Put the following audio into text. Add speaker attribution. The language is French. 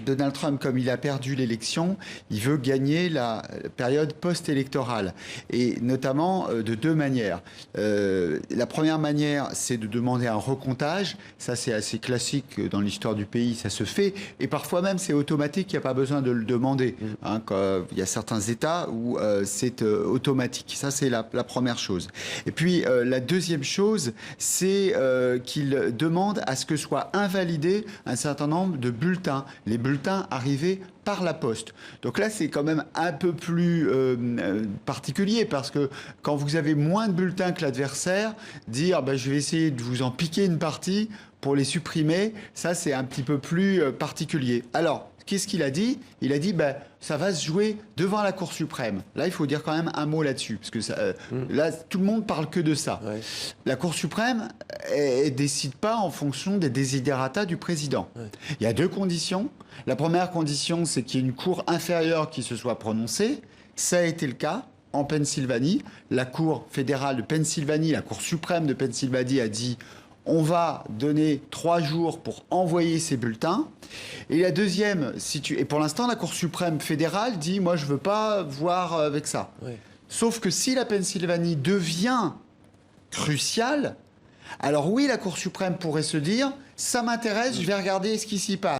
Speaker 1: Donald Trump, comme il a perdu l'élection, il veut gagner la période post-électorale. Et notamment de deux manières. La première manière, c'est de demander un recomptage. Ça, c'est assez classique dans l'histoire du pays, ça se fait. Et parfois même, c'est automatique, il n'y a pas besoin de le demander. Hein, il y a certains États où c'est automatique. Ça, c'est la première chose. Et puis, la deuxième chose, c'est qu'il demande à ce que soit invalidé un certain nombre de bulletins. Les bulletins arrivés par la poste. Donc là, c'est quand même un peu plus particulier parce que quand vous avez moins de bulletins que l'adversaire, dire je vais essayer de vous en piquer une partie pour les supprimer, ça c'est un petit peu plus particulier. Alors, qu'est-ce qu'il a dit? Il a dit ça va se jouer devant la Cour suprême. Là, il faut dire quand même un mot là-dessus, parce que là, tout le monde parle que de ça. Ouais. La Cour suprême, elle décide pas en fonction des desiderata du président. Ouais. Il y a deux conditions. La première condition, c'est qu'il y ait une cour inférieure qui se soit prononcée. Ça a été le cas en Pennsylvanie. La Cour fédérale de Pennsylvanie, la Cour suprême de Pennsylvanie a dit on va donner 3 jours pour envoyer ces bulletins. Et la deuxième, et pour l'instant, la Cour suprême fédérale dit moi, je ne veux pas voir avec ça. Oui. Sauf que si la Pennsylvanie devient cruciale, alors oui, la Cour suprême pourrait se dire ça m'intéresse, je vais regarder ce qui s'y passe.